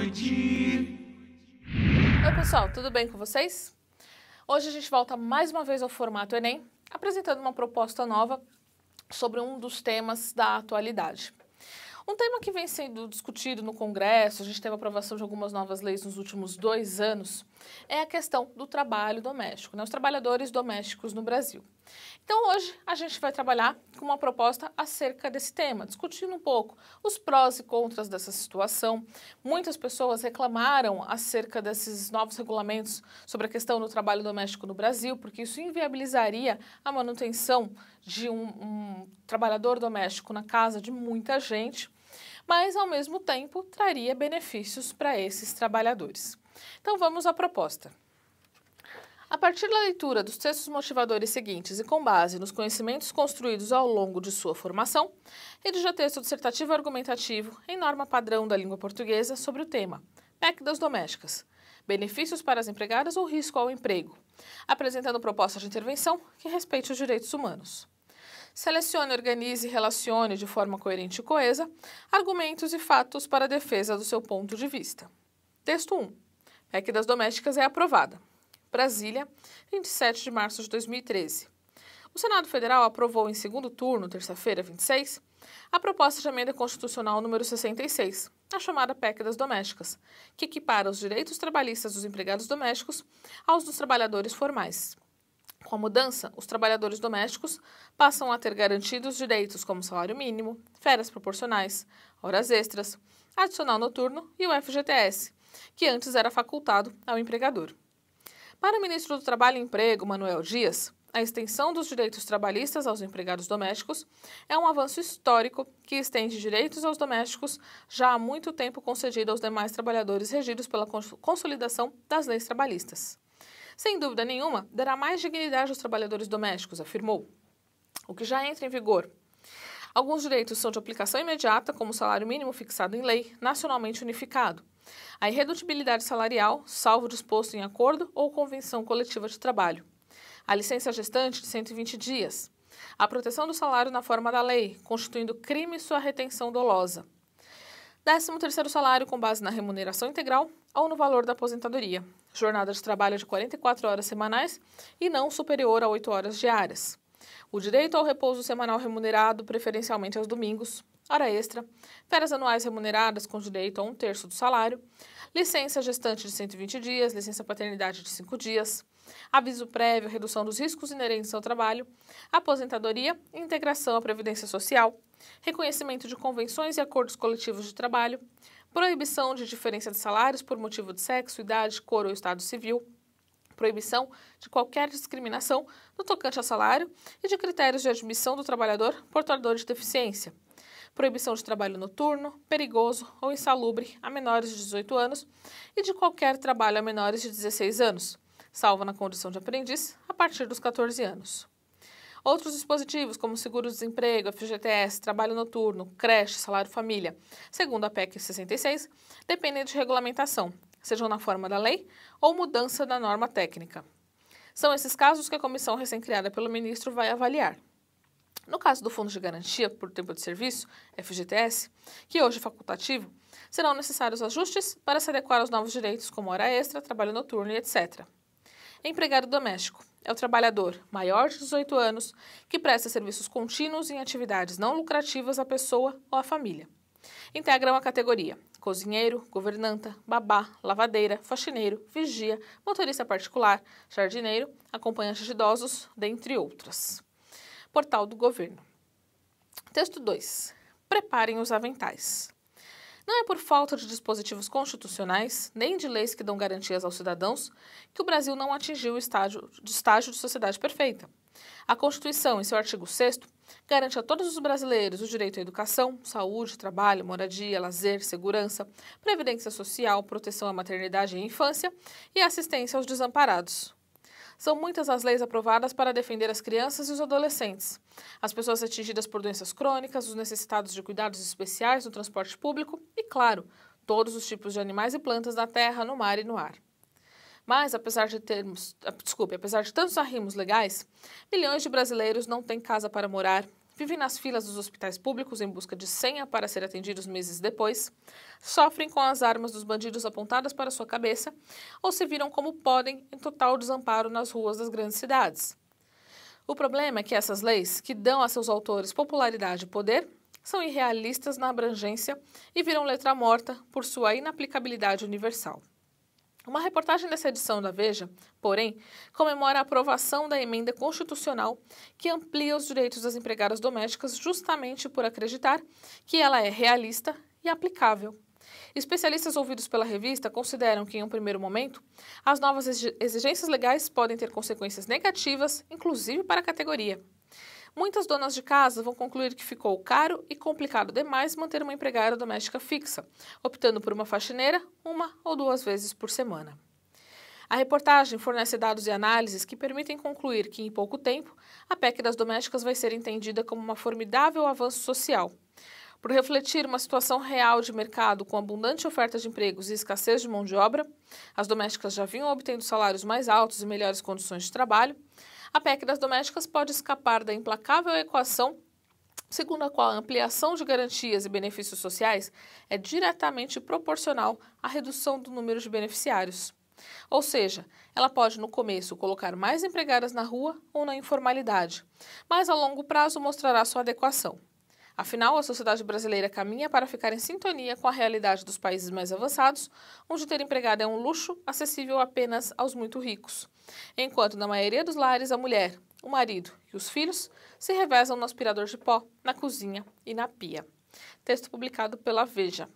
Noite. Oi pessoal, tudo bem com vocês? Hoje a gente volta mais uma vez ao formato Enem, apresentando uma proposta nova sobre um dos temas da atualidade. Um tema que vem sendo discutido no Congresso, a gente teve a aprovação de algumas novas leis nos últimos 2 anos, é a questão do trabalho doméstico, os trabalhadores domésticos no Brasil. Então hoje a gente vai trabalhar com uma proposta acerca desse tema, discutindo um pouco os prós e contras dessa situação. Muitas pessoas reclamaram acerca desses novos regulamentos sobre a questão do trabalho doméstico no Brasil, porque isso inviabilizaria a manutenção de um trabalhador doméstico na casa de muita gente, mas ao mesmo tempo traria benefícios para esses trabalhadores. Então vamos à proposta. A partir da leitura dos textos motivadores seguintes e com base nos conhecimentos construídos ao longo de sua formação, redija texto dissertativo argumentativo em norma padrão da língua portuguesa sobre o tema PEC das domésticas, benefícios para as empregadas ou risco ao emprego, apresentando proposta de intervenção que respeite os direitos humanos. Selecione, organize e relacione de forma coerente e coesa argumentos e fatos para a defesa do seu ponto de vista. Texto 1. PEC das domésticas é aprovada. Brasília, 27 de março de 2013. O Senado Federal aprovou em segundo turno, terça-feira, 26, a proposta de emenda constitucional número 66, a chamada PEC das domésticas, que equipara os direitos trabalhistas dos empregados domésticos aos dos trabalhadores formais. Com a mudança, os trabalhadores domésticos passam a ter garantidos direitos como salário mínimo, férias proporcionais, horas extras, adicional noturno e o FGTS, que antes era facultado ao empregador. Para o ministro do Trabalho e Emprego, Manuel Dias, a extensão dos direitos trabalhistas aos empregados domésticos é um avanço histórico que estende direitos aos domésticos já há muito tempo concedido aos demais trabalhadores regidos pela consolidação das leis trabalhistas. Sem dúvida nenhuma, dará mais dignidade aos trabalhadores domésticos, afirmou. O que já entra em vigor. Alguns direitos são de aplicação imediata, como o salário mínimo fixado em lei, nacionalmente unificado. A irredutibilidade salarial, salvo disposto em acordo ou convenção coletiva de trabalho. A licença gestante de 120 dias. A proteção do salário na forma da lei, constituindo crime sua retenção dolosa. 13º salário com base na remuneração integral ou no valor da aposentadoria. Jornada de trabalho de 44 horas semanais e não superior a 8 horas diárias. O direito ao repouso semanal remunerado, preferencialmente aos domingos, hora extra, férias anuais remuneradas com direito a 1/3 do salário, licença gestante de 120 dias, licença paternidade de 5 dias, aviso prévio, redução dos riscos inerentes ao trabalho, aposentadoria e integração à Previdência Social, reconhecimento de convenções e acordos coletivos de trabalho, proibição de diferença de salários por motivo de sexo, idade, cor ou estado civil, proibição de qualquer discriminação no tocante a salário e de critérios de admissão do trabalhador portador de deficiência, proibição de trabalho noturno, perigoso ou insalubre a menores de 18 anos e de qualquer trabalho a menores de 16 anos, salvo na condição de aprendiz a partir dos 14 anos. Outros dispositivos, como seguro-desemprego, FGTS, trabalho noturno, creche, salário-família, segundo a PEC 66, dependem de regulamentação, sejam na forma da lei ou mudança da norma técnica. São esses casos que a comissão recém-criada pelo ministro vai avaliar. No caso do Fundo de Garantia por Tempo de Serviço, FGTS, que hoje é facultativo, serão necessários ajustes para se adequar aos novos direitos como hora extra, trabalho noturno e etc. Empregado doméstico é o trabalhador maior de 18 anos que presta serviços contínuos em atividades não lucrativas à pessoa ou à família. Integram a categoria cozinheiro, governanta, babá, lavadeira, faxineiro, vigia, motorista particular, jardineiro, acompanhante de idosos, dentre outras. Portal do Governo. Texto 2. Preparem os aventais. Não é por falta de dispositivos constitucionais, nem de leis que dão garantias aos cidadãos, que o Brasil não atingiu o estágio de sociedade perfeita. A Constituição, em seu artigo 6º, garante a todos os brasileiros o direito à educação, saúde, trabalho, moradia, lazer, segurança, previdência social, proteção à maternidade e infância e assistência aos desamparados. São muitas as leis aprovadas para defender as crianças e os adolescentes, as pessoas atingidas por doenças crônicas, os necessitados de cuidados especiais no transporte público e, claro, todos os tipos de animais e plantas na terra, no mar e no ar. Mas, apesar de tantos arrimos legais, milhões de brasileiros não têm casa para morar, vivem nas filas dos hospitais públicos em busca de senha para ser atendidos meses depois, sofrem com as armas dos bandidos apontadas para sua cabeça ou se viram como podem em total desamparo nas ruas das grandes cidades. O problema é que essas leis, que dão a seus autores popularidade e poder, são irrealistas na abrangência e viram letra morta por sua inaplicabilidade universal. Uma reportagem dessa edição da Veja, porém, comemora a aprovação da emenda constitucional que amplia os direitos das empregadas domésticas justamente por acreditar que ela é realista e aplicável. Especialistas ouvidos pela revista consideram que, em um primeiro momento, as novas exigências legais podem ter consequências negativas, inclusive para a categoria. Muitas donas de casa vão concluir que ficou caro e complicado demais manter uma empregada doméstica fixa, optando por uma faxineira 1 ou 2 vezes por semana. A reportagem fornece dados e análises que permitem concluir que, em pouco tempo, a PEC das domésticas vai ser entendida como uma formidável avanço social. Por refletir uma situação real de mercado com abundante oferta de empregos e escassez de mão de obra, as domésticas já vinham obtendo salários mais altos e melhores condições de trabalho, a PEC das domésticas pode escapar da implacável equação segundo a qual a ampliação de garantias e benefícios sociais é diretamente proporcional à redução do número de beneficiários. Ou seja, ela pode no começo colocar mais empregadas na rua ou na informalidade, mas a longo prazo mostrará sua adequação. Afinal, a sociedade brasileira caminha para ficar em sintonia com a realidade dos países mais avançados, onde ter empregada é um luxo acessível apenas aos muito ricos, enquanto na maioria dos lares a mulher, o marido e os filhos se revezam no aspirador de pó, na cozinha e na pia. Texto publicado pela Veja.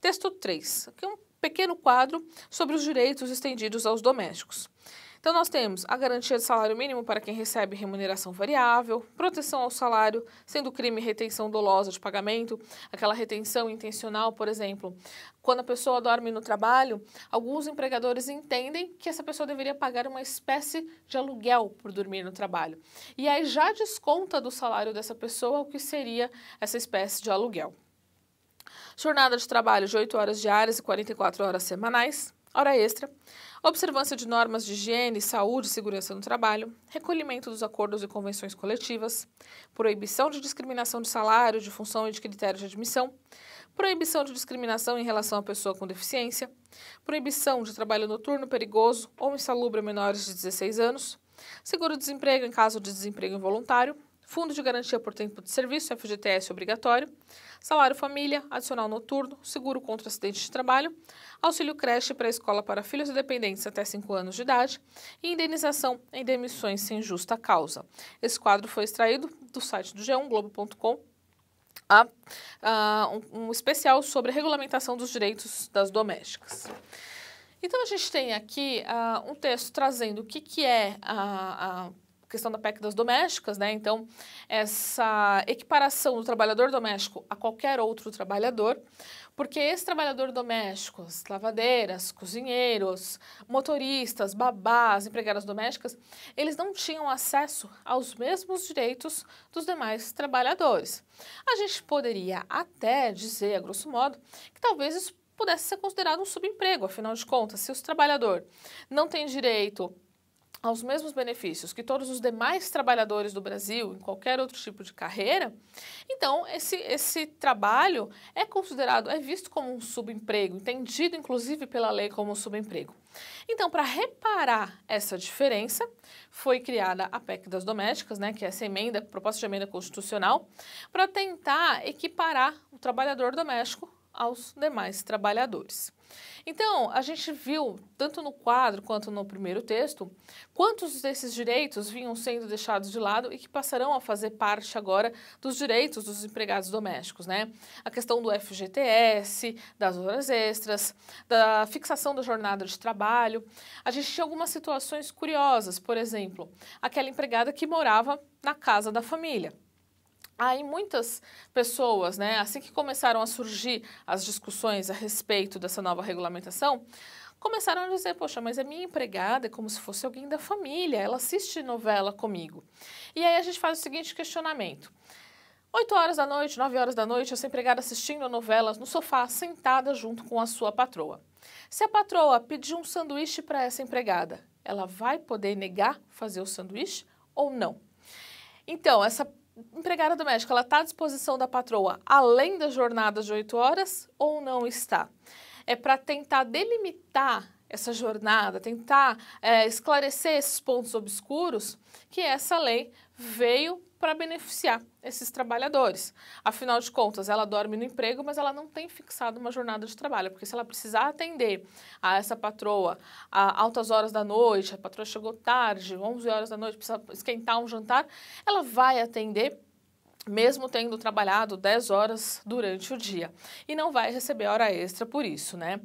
Texto 3. Aqui é um pequeno quadro sobre os direitos estendidos aos domésticos. Então, nós temos a garantia de salário mínimo para quem recebe remuneração variável, proteção ao salário, sendo crime retenção dolosa de pagamento, aquela retenção intencional, por exemplo. Quando a pessoa dorme no trabalho, alguns empregadores entendem que essa pessoa deveria pagar uma espécie de aluguel por dormir no trabalho. E aí já desconta do salário dessa pessoa o que seria essa espécie de aluguel. Jornada de trabalho de 8 horas diárias e 44 horas semanais, hora extra, observância de normas de higiene, saúde e segurança no trabalho, recolhimento dos acordos e convenções coletivas, proibição de discriminação de salário, de função e de critérios de admissão, proibição de discriminação em relação à pessoa com deficiência, proibição de trabalho noturno perigoso ou insalubre a menores de 16 anos, seguro-desemprego em caso de desemprego involuntário, fundo de garantia por tempo de serviço, FGTS obrigatório, salário família, adicional noturno, seguro contra acidente de trabalho, auxílio creche para a escola para filhos e dependentes até 5 anos de idade e indenização em demissões sem justa causa. Esse quadro foi extraído do site do G1, Globo.com, um especial sobre a regulamentação dos direitos das domésticas. Então, a gente tem aqui um texto trazendo o que é a questão da PEC das domésticas, né? Então, essa equiparação do trabalhador doméstico a qualquer outro trabalhador, porque esse trabalhador doméstico, as lavadeiras, cozinheiros, motoristas, babás, empregadas domésticas, eles não tinham acesso aos mesmos direitos dos demais trabalhadores. A gente poderia até dizer, a grosso modo, que talvez isso pudesse ser considerado um subemprego, afinal de contas, se o trabalhador não tem direito aos mesmos benefícios que todos os demais trabalhadores do Brasil, em qualquer outro tipo de carreira, então esse trabalho é visto como um subemprego, entendido inclusive pela lei como um subemprego. Então, para reparar essa diferença, foi criada a PEC das domésticas, né, que é essa emenda, proposta de emenda constitucional, para tentar equiparar o trabalhador doméstico aos demais trabalhadores. Então, a gente viu, tanto no quadro quanto no primeiro texto, quantos desses direitos vinham sendo deixados de lado e que passarão a fazer parte agora dos direitos dos empregados domésticos, né? A questão do FGTS, das horas extras, da fixação da jornada de trabalho. A gente tinha algumas situações curiosas, por exemplo, aquela empregada que morava na casa da família. Aí muitas pessoas, né, assim que começaram a surgir as discussões a respeito dessa nova regulamentação, começaram a dizer, poxa, mas a minha empregada é como se fosse alguém da família, ela assiste novela comigo. E aí a gente faz o seguinte questionamento. 8 horas da noite, 9 horas da noite, essa empregada assistindo a novela no sofá, sentada junto com a sua patroa. Se a patroa pedir um sanduíche para essa empregada, ela vai poder negar fazer o sanduíche ou não? Então, essa empregada doméstica, ela está à disposição da patroa além das jornadas de 8 horas ou não está? É para tentar delimitar essa jornada, tentar esclarecer esses pontos obscuros que essa lei veio para beneficiar esses trabalhadores. Afinal de contas, ela dorme no emprego, mas ela não tem fixado uma jornada de trabalho, porque se ela precisar atender a essa patroa a altas horas da noite, a patroa chegou tarde, 11 horas da noite, precisa esquentar um jantar, ela vai atender mesmo tendo trabalhado 10 horas durante o dia e não vai receber hora extra por isso, né?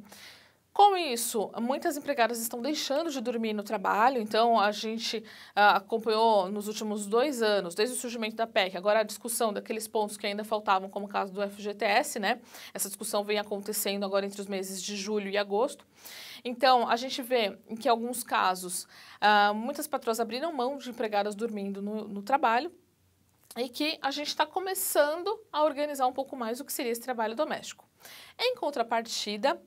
Com isso, muitas empregadas estão deixando de dormir no trabalho, então a gente acompanhou nos últimos 2 anos, desde o surgimento da PEC, agora a discussão daqueles pontos que ainda faltavam, como o caso do FGTS, né? Essa discussão vem acontecendo agora entre os meses de julho e agosto. Então, a gente vê que em alguns casos, muitas patroas abriram mão de empregadas dormindo no trabalho, e que a gente está começando a organizar um pouco mais o que seria esse trabalho doméstico. Em contrapartida,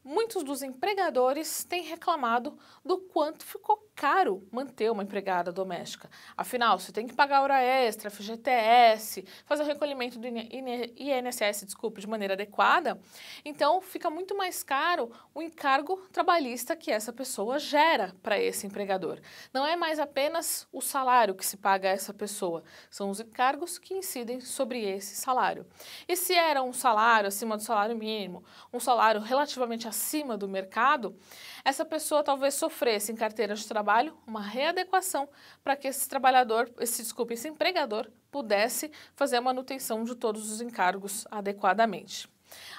muitos dos empregadores têm reclamado do quanto ficou caro manter uma empregada doméstica. Afinal, você tem que pagar hora extra, FGTS, fazer o recolhimento do INSS, de maneira adequada. Então, fica muito mais caro o encargo trabalhista que essa pessoa gera para esse empregador. Não é mais apenas o salário que se paga a essa pessoa, são os encargos que incidem sobre esse salário. E se era um salário acima do salário mínimo, um salário relativamente acima do mercado, essa pessoa talvez sofresse em carteira de trabalho uma readequação para que esse empregador pudesse fazer a manutenção de todos os encargos adequadamente.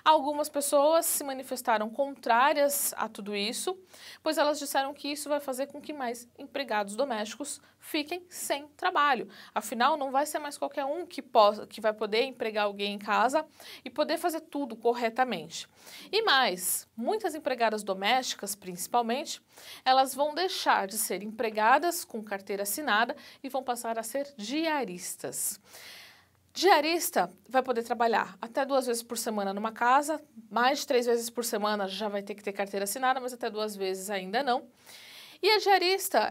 Algumas pessoas se manifestaram contrárias a tudo isso, pois elas disseram que isso vai fazer com que mais empregados domésticos fiquem sem trabalho. Afinal, não vai ser mais qualquer um que vai poder empregar alguém em casa e poder fazer tudo corretamente. E mais, muitas empregadas domésticas, principalmente, elas vão deixar de ser empregadas com carteira assinada e vão passar a ser diaristas. Diarista vai poder trabalhar até 2 vezes por semana numa casa, mais de 3 vezes por semana já vai ter que ter carteira assinada, mas até 2 vezes ainda não. E a diarista,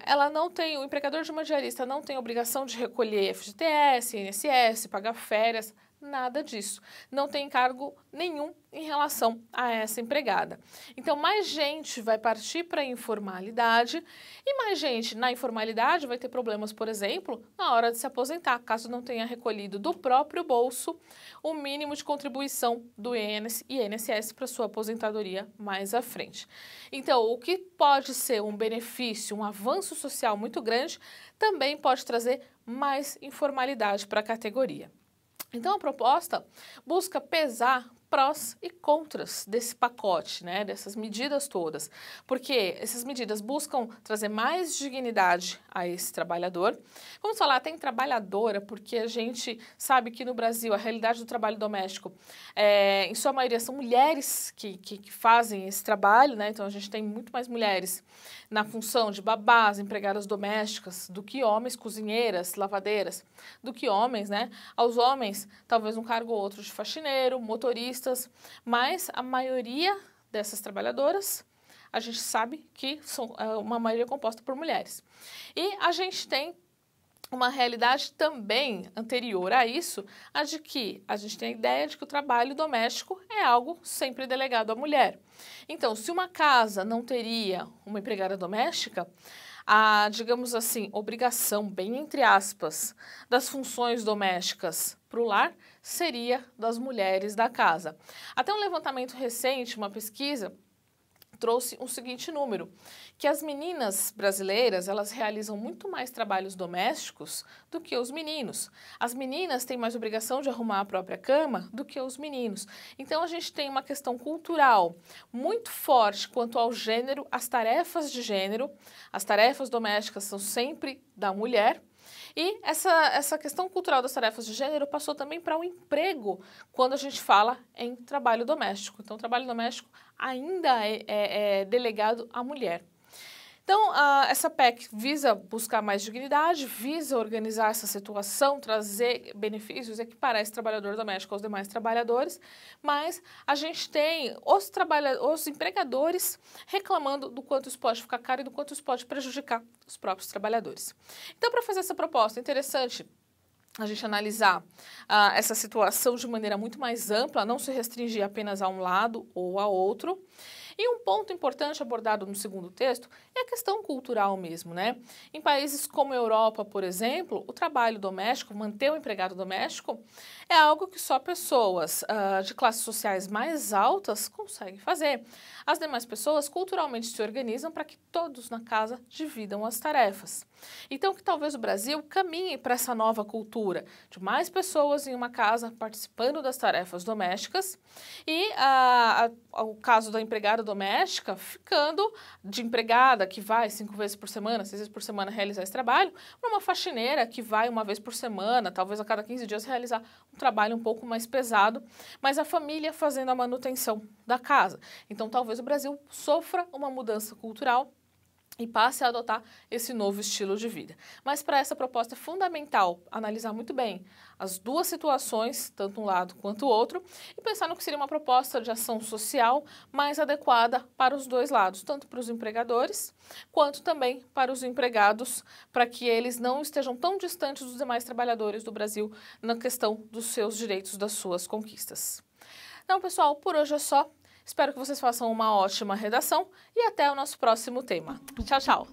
o empregador de uma diarista não tem obrigação de recolher FGTS, INSS, pagar férias, nada disso. Não tem encargo nenhum em relação a essa empregada. Então, mais gente vai partir para a informalidade e mais gente na informalidade vai ter problemas, por exemplo, na hora de se aposentar, caso não tenha recolhido do próprio bolso o mínimo de contribuição do INSS para sua aposentadoria mais à frente. Então, o que pode ser um benefício, um avanço social muito grande, também pode trazer mais informalidade para a categoria. Então, a proposta busca pesar prós e contras desse pacote, né, dessas medidas todas, porque essas medidas buscam trazer mais dignidade a esse trabalhador. Vamos falar até em trabalhadora, porque a gente sabe que no Brasil a realidade do trabalho doméstico, em sua maioria, são mulheres que fazem esse trabalho, né, então a gente tem muito mais mulheres na função de babás, empregadas domésticas, do que homens, cozinheiras, lavadeiras, do que homens, né? Aos homens, talvez um cargo ou outro de faxineiro, motoristas, mas a maioria dessas trabalhadoras, a gente sabe que são uma maioria composta por mulheres. E a gente tem uma realidade também anterior a isso, a de que a gente tem a ideia de que o trabalho doméstico é algo sempre delegado à mulher. Então, se uma casa não teria uma empregada doméstica, a, digamos assim, obrigação, bem entre aspas, das funções domésticas para o lar seria das mulheres da casa. Até um levantamento recente, uma pesquisa, trouxe o seguinte número, que as meninas brasileiras, elas realizam muito mais trabalhos domésticos do que os meninos. As meninas têm mais obrigação de arrumar a própria cama do que os meninos. Então, a gente tem uma questão cultural muito forte quanto ao gênero, as tarefas de gênero, as tarefas domésticas são sempre da mulher. E essa questão cultural das tarefas de gênero passou também para o emprego, quando a gente fala em trabalho doméstico. Então, o trabalho doméstico ainda é delegado à mulher. Então, essa PEC visa buscar mais dignidade, visa organizar essa situação, trazer benefícios, equiparar esse trabalhador doméstico aos demais trabalhadores, mas a gente tem os empregadores reclamando do quanto isso pode ficar caro e do quanto isso pode prejudicar os próprios trabalhadores. Então, para fazer essa proposta interessante, a gente analisar essa situação de maneira muito mais ampla, não se restringir apenas a um lado ou a outro. E um ponto importante abordado no segundo texto é a questão cultural mesmo, né? Em países como a Europa, por exemplo, o trabalho doméstico, manter o empregado doméstico, é algo que só pessoas de classes sociais mais altas conseguem fazer. As demais pessoas culturalmente se organizam para que todos na casa dividam as tarefas. Então, que talvez o Brasil caminhe para essa nova cultura de mais pessoas em uma casa participando das tarefas domésticas e o caso da empregada doméstica ficando de empregada que vai 5 vezes por semana, 6 vezes por semana realizar esse trabalho, para uma faxineira que vai 1 vez por semana, talvez a cada 15 dias realizar um trabalho um pouco mais pesado, mas a família fazendo a manutenção da casa. Então, talvez o Brasil sofra uma mudança cultural e passe a adotar esse novo estilo de vida. Mas para essa proposta é fundamental analisar muito bem as duas situações, tanto um lado quanto o outro, e pensar no que seria uma proposta de ação social mais adequada para os dois lados, tanto para os empregadores quanto também para os empregados, para que eles não estejam tão distantes dos demais trabalhadores do Brasil na questão dos seus direitos, das suas conquistas. Então, pessoal, por hoje é só. Espero que vocês façam uma ótima redação e até o nosso próximo tema. Tchau, tchau!